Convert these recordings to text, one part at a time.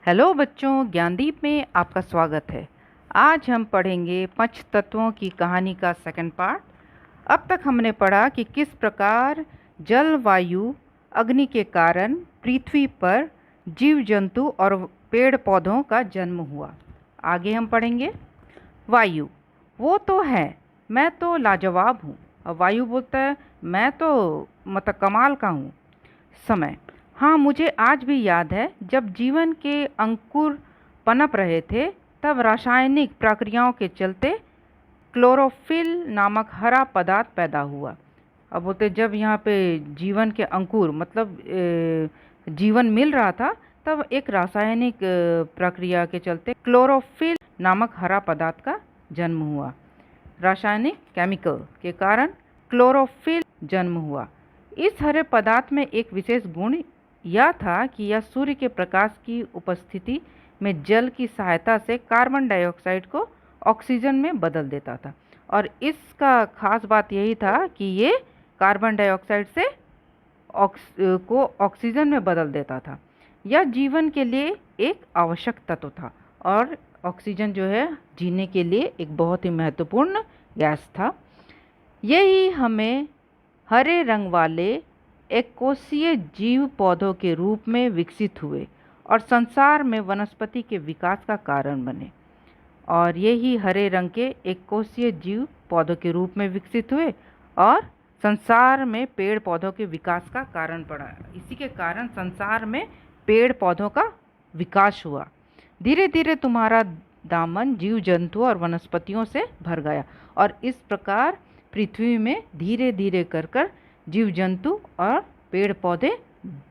Hello बच्चों, ज्ञानदीप में आपका स्वागत है। आज हम पढ़ेंगे पंचतत्वों की कहानी का सेकंड पार्ट। अब तक हमने पढ़ा कि किस प्रकार जल, वायु, अग्नि के कारण पृथ्वी पर जीव जंतु और पेड़ पौधों का जन्म हुआ। आगे हम पढ़ेंगे वायु। वो तो है, मैं तो लाजवाब हूँ। और वायु बोलता है, मैं तो मतलब कमाल का हूँ। समय। हाँ, मुझे आज भी याद है जब जीवन के अंकुर पनप रहे थे, तब रासायनिक प्रक्रियाओं के चलते क्लोरोफिल नामक हरा पदार्थ पैदा हुआ। अब बोलते जब यहाँ पे जीवन के अंकुर मतलब जीवन मिल रहा था, तब एक रासायनिक प्रक्रिया के चलते क्लोरोफिल नामक हरा पदार्थ का जन्म हुआ। रासायनिक केमिकल के कारण क्लोरोफिल जन्म हुआ। इस हरे पदार्थ में एक विशेष गुण यह था कि यह सूर्य के प्रकाश की उपस्थिति में जल की सहायता से कार्बन डाइऑक्साइड को ऑक्सीजन में बदल देता था। और इसका खास बात यही था कि ये कार्बन डाइऑक्साइड से ऑक्सीजन में बदल देता था। यह जीवन के लिए एक आवश्यक तत्व था और ऑक्सीजन जो है जीने के लिए एक बहुत ही महत्वपूर्ण गैस था। यही हमें हरे रंग वाले एककोषीय जीव पौधों के रूप में विकसित हुए और संसार में वनस्पति के विकास का कारण बने। और यही हरे रंग के एककोषीय जीव पौधों के रूप में विकसित हुए और संसार में पेड़ पौधों के विकास का कारण पड़ा। इसी के कारण संसार में पेड़ पौधों का विकास हुआ। धीरे धीरे तुम्हारा दामन जीव जंतु और वनस्पतियों से भर गया और इस प्रकार पृथ्वी में धीरे धीरे कर जीव जंतु और पेड़ पौधे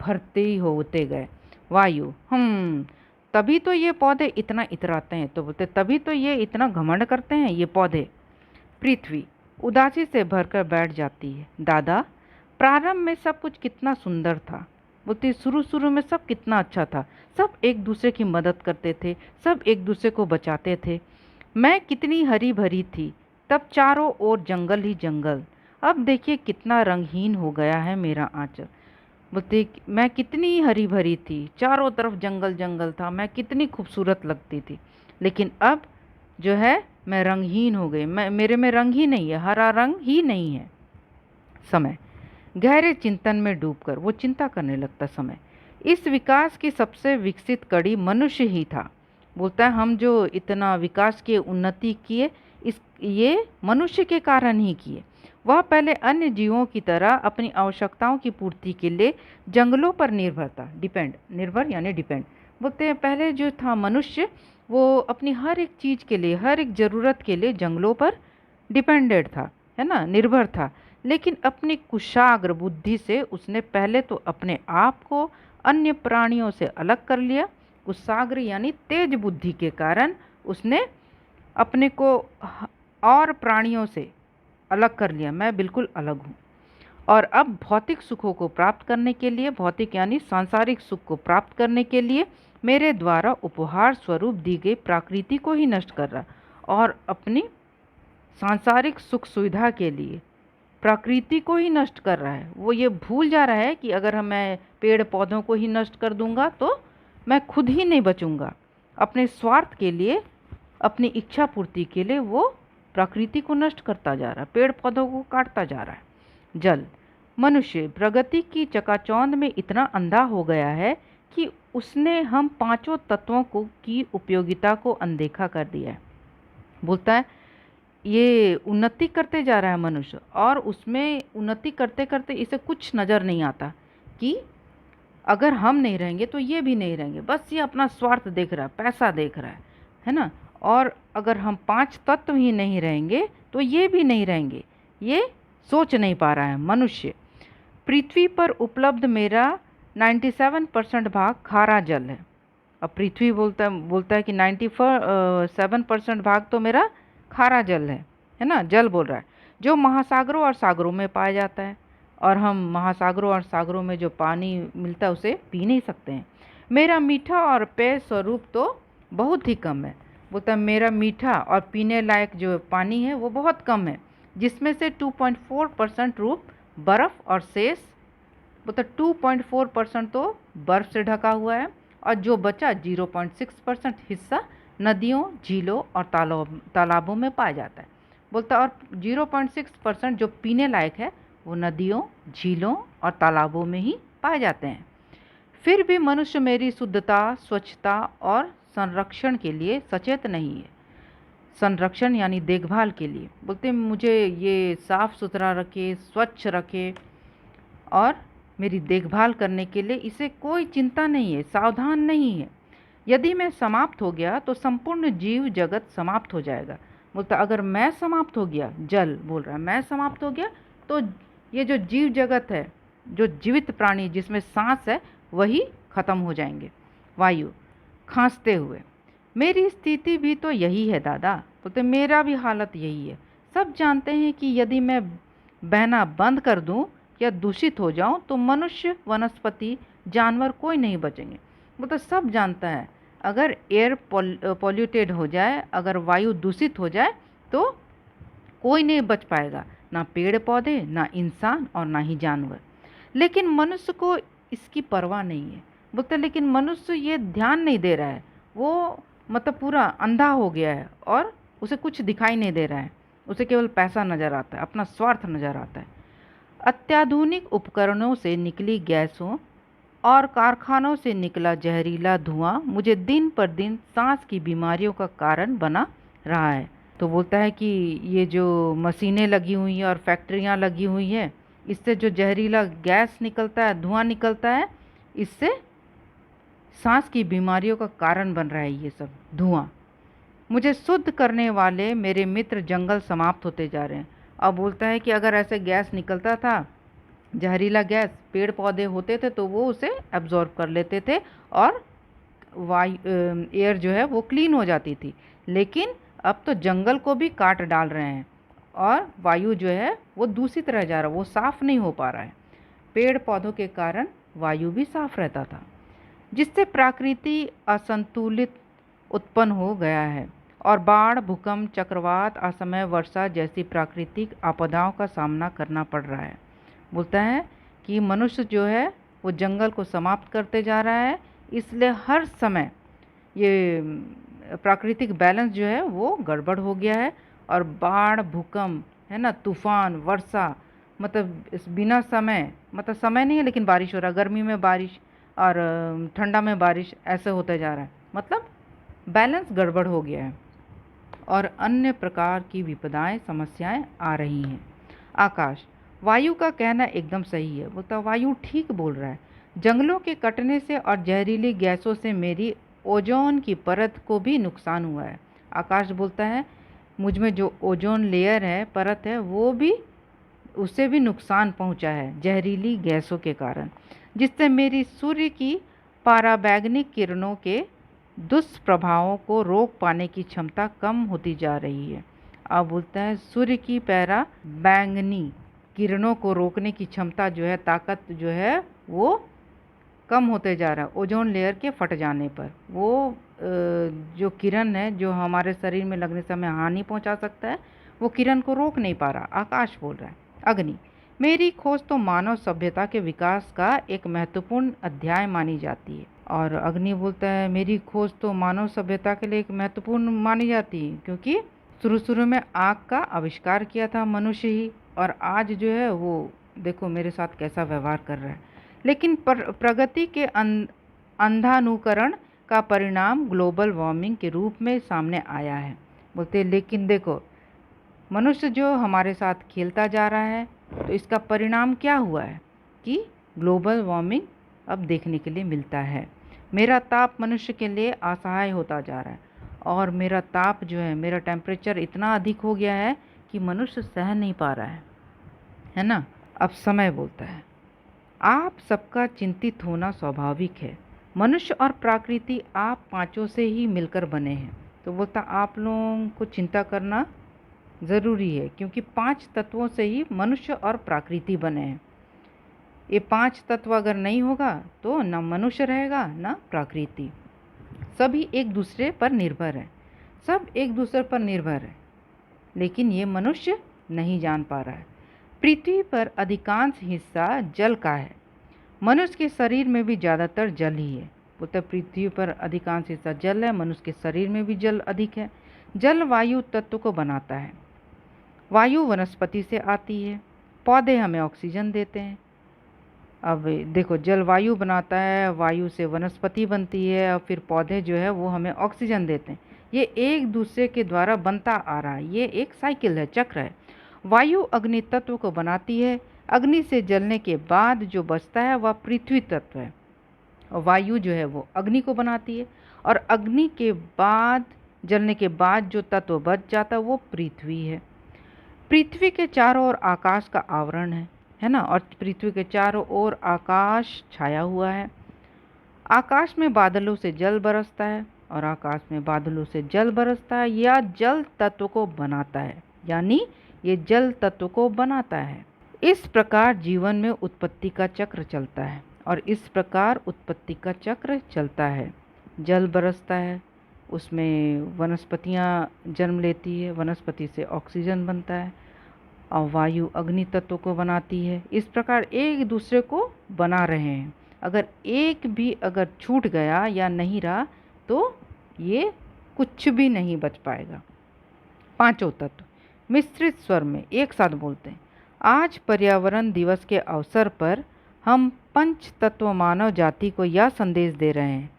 भरते ही होते गए। वायु। तभी तो ये पौधे इतना इतराते हैं, तो बोलते तभी तो ये इतना घमंड करते हैं ये पौधे। पृथ्वी उदासी से भरकर बैठ जाती है। दादा, प्रारंभ में सब कुछ कितना सुंदर था। बोलते शुरू में सब कितना अच्छा था। सब एक दूसरे की मदद करते थे, सब एक दूसरे को बचाते थे। मैं कितनी हरी भरी थी, तब चारों ओर जंगल ही जंगल। अब देखिए कितना रंगहीन हो गया है मेरा आंचल। बोलते मैं कितनी हरी भरी थी, चारों तरफ जंगल जंगल था, मैं कितनी खूबसूरत लगती थी, लेकिन अब जो है मैं रंगहीन हो गई। मेरे में रंग ही नहीं है, हरा रंग ही नहीं है। समय। गहरे चिंतन में डूबकर वो चिंता करने लगता। समय। इस विकास की सबसे विकसित कड़ी मनुष्य ही था। बोलता है हम जो इतना विकास की उन्नति किए, ये मनुष्य के कारण ही किए। वह पहले अन्य जीवों की तरह अपनी आवश्यकताओं की पूर्ति के लिए जंगलों पर निर्भर था। डिपेंड, निर्भर यानी डिपेंड। बोलते हैं पहले जो था मनुष्य, वो अपनी हर एक चीज़ के लिए, हर एक ज़रूरत के लिए जंगलों पर डिपेंडेड था, है ना, निर्भर था। लेकिन अपनी कुशाग्र बुद्धि से उसने पहले तो अपने आप को अन्य प्राणियों से अलग कर लिया। कुशाग्र यानी तेज बुद्धि के कारण उसने अपने को और प्राणियों से अलग कर लिया। मैं बिल्कुल अलग हूँ। और अब भौतिक सुखों को प्राप्त करने के लिए, भौतिक यानी सांसारिक सुख को प्राप्त करने के लिए मेरे द्वारा उपहार स्वरूप दी गई प्रकृति को ही नष्ट कर रहा और अपनी सांसारिक सुख सुविधा के लिए प्रकृति को ही नष्ट कर रहा है। वो ये भूल जा रहा है कि अगर मैं पेड़ पौधों को ही नष्ट कर दूंगा तो मैं खुद ही नहीं बचूंगा। अपने स्वार्थ के लिए, अपनी इच्छा पूर्ति के लिए वो प्रकृति को नष्ट करता जा रहा है, पेड़ पौधों को काटता जा रहा है। जल। मनुष्य प्रगति की चकाचौंध में इतना अंधा हो गया है कि उसने हम पांचों तत्वों को की उपयोगिता को अनदेखा कर दिया है। बोलता है ये उन्नति करते जा रहा है मनुष्य, और उसमें उन्नति करते करते इसे कुछ नज़र नहीं आता कि अगर हम नहीं रहेंगे तो ये भी नहीं रहेंगे। बस ये अपना स्वार्थ देख रहा है, पैसा देख रहा है ना। और अगर हम पांच तत्व ही नहीं रहेंगे तो ये भी नहीं रहेंगे, ये सोच नहीं पा रहा है मनुष्य। पृथ्वी पर उपलब्ध मेरा 97% भाग खारा जल है। अब पृथ्वी बोलता है कि 97% भाग तो मेरा खारा जल है ना, जल बोल रहा है, जो महासागरों और सागरों में पाया जाता है। और हम महासागरों और सागरों में जो पानी मिलता है उसे पी नहीं सकते हैं। मेरा मीठा और पेय स्वरूप तो बहुत ही कम है। बोलता है मेरा मीठा और पीने लायक जो पानी है वो बहुत कम है, जिसमें से 2.4% रूप बर्फ़ और शेष, बोलता 2.4% तो बर्फ़ से ढका हुआ है और जो बचा 0.6% हिस्सा नदियों, झीलों और तालाबों में पाया जाता है। बोलता और 0.6% जो पीने लायक है वो नदियों, झीलों और तालाबों में ही पाए जाते हैं। फिर भी मनुष्य मेरी शुद्धता, स्वच्छता और संरक्षण के लिए सचेत नहीं है। संरक्षण यानी देखभाल के लिए बोलते हैं मुझे ये साफ सुथरा रखे, स्वच्छ रखे और मेरी देखभाल करने के लिए इसे कोई चिंता नहीं है, सावधान नहीं है। यदि मैं समाप्त हो गया तो संपूर्ण जीव जगत समाप्त हो जाएगा। बोलता अगर मैं समाप्त हो गया, जल बोल रहा है, मैं समाप्त हो गया तो ये जो जीव जगत है, जो जीवित प्राणी जिसमें सांस है, वही खत्म हो जाएंगे। वायु खांसते हुए, मेरी स्थिति भी तो यही है दादा। बोलते मेरा भी हालत यही है। सब जानते हैं कि यदि मैं बहना बंद कर दूं या दूषित हो जाऊं तो मनुष्य, वनस्पति, जानवर कोई नहीं बचेंगे। वो तो सब जानता है अगर एयर पॉल्यूटेड हो जाए, अगर वायु दूषित हो जाए तो कोई नहीं बच पाएगा, ना पेड़ पौधे, ना इंसान और ना ही जानवर। लेकिन मनुष्य को इसकी परवाह नहीं है। बोलते लेकिन मनुष्य ये ध्यान नहीं दे रहा है, वो मतलब पूरा अंधा हो गया है और उसे कुछ दिखाई नहीं दे रहा है, उसे केवल पैसा नज़र आता है, अपना स्वार्थ नज़र आता है। अत्याधुनिक उपकरणों से निकली गैसों और कारखानों से निकला जहरीला धुआं मुझे दिन पर दिन सांस की बीमारियों का कारण बना रहा है। तो बोलता है कि ये जो मशीनें लगी हुई हैं और फैक्ट्रियां लगी हुई हैं, इससे जो जहरीला गैस निकलता है, धुआं निकलता है, इससे सांस की बीमारियों का कारण बन रहा है ये सब धुआं। मुझे शुद्ध करने वाले मेरे मित्र जंगल समाप्त होते जा रहे हैं। अब बोलता है कि अगर ऐसे गैस निकलता था, जहरीला गैस, पेड़ पौधे होते थे तो वो उसे एब्जॉर्ब कर लेते थे और वायु एयर जो है वो क्लीन हो जाती थी। लेकिन अब तो जंगल को भी काट डाल रहे हैं और वायु जो है वो दूषित रह जा रहा है, वो साफ़ नहीं हो पा रहा है। पेड़ पौधों के कारण वायु भी साफ रहता था, जिससे प्रकृति असंतुलित उत्पन्न हो गया है और बाढ़, भूकंप, चक्रवात, असमय वर्षा जैसी प्राकृतिक आपदाओं का सामना करना पड़ रहा है। बोलता है कि मनुष्य जो है वो जंगल को समाप्त करते जा रहा है, इसलिए हर समय ये प्राकृतिक बैलेंस जो है वो गड़बड़ हो गया है और बाढ़, भूकंप है ना, तूफान, वर्षा, मतलब इस बिना समय, मतलब समय नहीं है लेकिन बारिश हो रहा है, गर्मी में बारिश और ठंडा में बारिश, ऐसे होते जा रहा है, मतलब बैलेंस गड़बड़ हो गया है और अन्य प्रकार की विपदाएं, समस्याएं आ रही हैं। आकाश, वायु का कहना एकदम सही है। बोलता वायु ठीक बोल रहा है। जंगलों के कटने से और जहरीली गैसों से मेरी ओजोन की परत को भी नुकसान हुआ है। आकाश बोलता है मुझ में जो ओजोन लेयर है, परत है, वो भी, उससे भी नुकसान पहुंचा है जहरीली गैसों के कारण, जिससे मेरी सूर्य की पराबैंगनी किरणों के दुष्प्रभावों को रोक पाने की क्षमता कम होती जा रही है। अब बोलता है सूर्य की पराबैंगनी किरणों को रोकने की क्षमता जो है, ताकत जो है, वो कम होते जा रहा है ओजोन लेयर के फट जाने पर। वो जो किरण है जो हमारे शरीर में लगने से हमें हानि पहुंचा सकता है, वो किरण को रोक नहीं पा रहा। आकाश बोल रहा है अग्नि, मेरी खोज तो मानव सभ्यता के विकास का एक महत्वपूर्ण अध्याय मानी जाती है। और अग्नि बोलता है मेरी खोज तो मानव सभ्यता के लिए एक महत्वपूर्ण मानी जाती है, क्योंकि शुरू में आग का आविष्कार किया था मनुष्य ही, और आज जो है वो देखो मेरे साथ कैसा व्यवहार कर रहा है। लेकिन प्रगति के अंधानुकरण का परिणाम ग्लोबल वार्मिंग के रूप में सामने आया है। बोलते लेकिन देखो मनुष्य जो हमारे साथ खेलता जा रहा है, तो इसका परिणाम क्या हुआ है कि ग्लोबल वार्मिंग अब देखने के लिए मिलता है। मेरा ताप मनुष्य के लिए असहाय होता जा रहा है और मेरा ताप जो है, मेरा टेम्परेचर इतना अधिक हो गया है कि मनुष्य सह नहीं पा रहा है ना। अब समय बोलता है आप सबका चिंतित होना स्वाभाविक है। मनुष्य और प्रकृति आप पांचों से ही मिलकर बने हैं। तो बोलता आप लोगों को चिंता करना ज़रूरी है, क्योंकि 5 तत्वों से ही मनुष्य और प्रकृति बने हैं। ये 5 तत्व अगर नहीं होगा तो ना मनुष्य रहेगा ना प्रकृति। सभी एक दूसरे पर निर्भर है, सब एक दूसरे पर निर्भर है, लेकिन ये मनुष्य नहीं जान पा रहा है। पृथ्वी पर अधिकांश हिस्सा जल का है। मनुष्य के शरीर में भी ज़्यादातर जल ही है। बोलते पृथ्वी पर अधिकांश हिस्सा जल है, मनुष्य के शरीर में भी जल अधिक है। जल वायु तत्व को बनाता है। वायु वनस्पति से आती है, पौधे हमें ऑक्सीजन देते हैं। अब देखो, जल वायु बनाता है, वायु से वनस्पति बनती है और फिर पौधे जो है वो हमें ऑक्सीजन देते हैं। ये एक दूसरे के द्वारा बनता आ रहा है, ये एक साइकिल है, चक्र है। वायु अग्नि तत्व को बनाती है। अग्नि से जलने के बाद जो बचता है वह पृथ्वी तत्व है। और वायु जो है वो अग्नि को बनाती है, और अग्नि के बाद जलने के बाद जो तत्व बच जाता है वो पृथ्वी है। पृथ्वी के चारों ओर आकाश का आवरण है ना, और पृथ्वी के चारों ओर आकाश छाया हुआ है। आकाश में बादलों से जल बरसता है, और आकाश में बादलों से जल बरसता है या जल तत्व को बनाता है, यानी ये जल तत्व को बनाता है। इस प्रकार जीवन में उत्पत्ति का चक्र चलता है, और इस प्रकार उत्पत्ति का चक्र चलता है। जल बरसता है, उसमें वनस्पतियाँ जन्म लेती है, वनस्पति से ऑक्सीजन बनता है, और वायु अग्नि तत्व को बनाती है। इस प्रकार एक दूसरे को बना रहे हैं। अगर एक भी अगर छूट गया या नहीं रहा तो ये कुछ भी नहीं बच पाएगा। पांचों तत्व मिश्रित स्वर में एक साथ बोलते हैं। आज पर्यावरण दिवस के अवसर पर हम पंच तत्व मानव जाति को यह संदेश दे रहे हैं,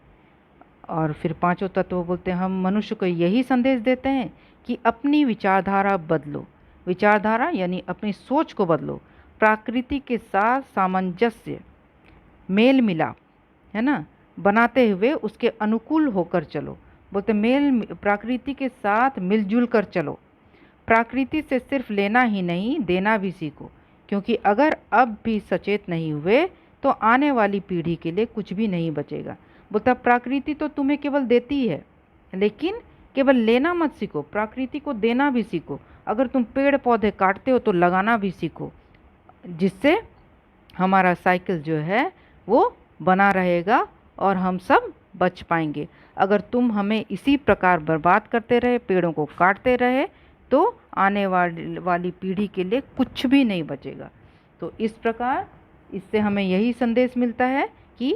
और फिर पांचों तत्व बोलते हैं हम मनुष्य को यही संदेश देते हैं कि अपनी विचारधारा बदलो। विचारधारा यानी अपनी सोच को बदलो, प्रकृति के साथ सामंजस्य मेल मिलाप है ना बनाते हुए उसके अनुकूल होकर चलो। बोलते प्रकृति के साथ मिलजुल कर चलो। प्रकृति से सिर्फ लेना ही नहीं, देना भी सीखो, क्योंकि अगर अब भी सचेत नहीं हुए तो आने वाली पीढ़ी के लिए कुछ भी नहीं बचेगा। बोलता प्रकृति तो तुम्हें केवल देती है, लेकिन केवल लेना मत सीखो, प्रकृति को देना भी सीखो। अगर तुम पेड़ पौधे काटते हो तो लगाना भी सीखो, जिससे हमारा साइकिल जो है वो बना रहेगा और हम सब बच पाएंगे। अगर तुम हमें इसी प्रकार बर्बाद करते रहे, पेड़ों को काटते रहे, तो आने वाली पीढ़ी के लिए कुछ भी नहीं बचेगा। तो इस प्रकार इससे हमें यही संदेश मिलता है कि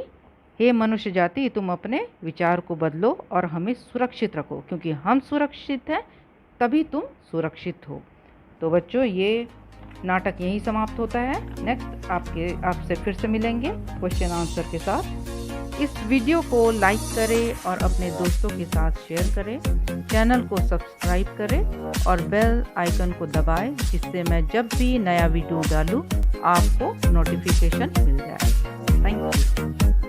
हे मनुष्य जाति, तुम अपने विचार को बदलो और हमें सुरक्षित रखो, क्योंकि हम सुरक्षित हैं तभी तुम सुरक्षित हो। तो बच्चों, ये नाटक यहीं समाप्त होता है। नेक्स्ट आपसे फिर से मिलेंगे क्वेश्चन आंसर के साथ। इस वीडियो को लाइक करें और अपने दोस्तों के साथ शेयर करें। चैनल को सब्सक्राइब करें और बेल आइकन को दबाएं, जिससे मैं जब भी नया वीडियो डालूं आपको नोटिफिकेशन मिल जाए। Thank you.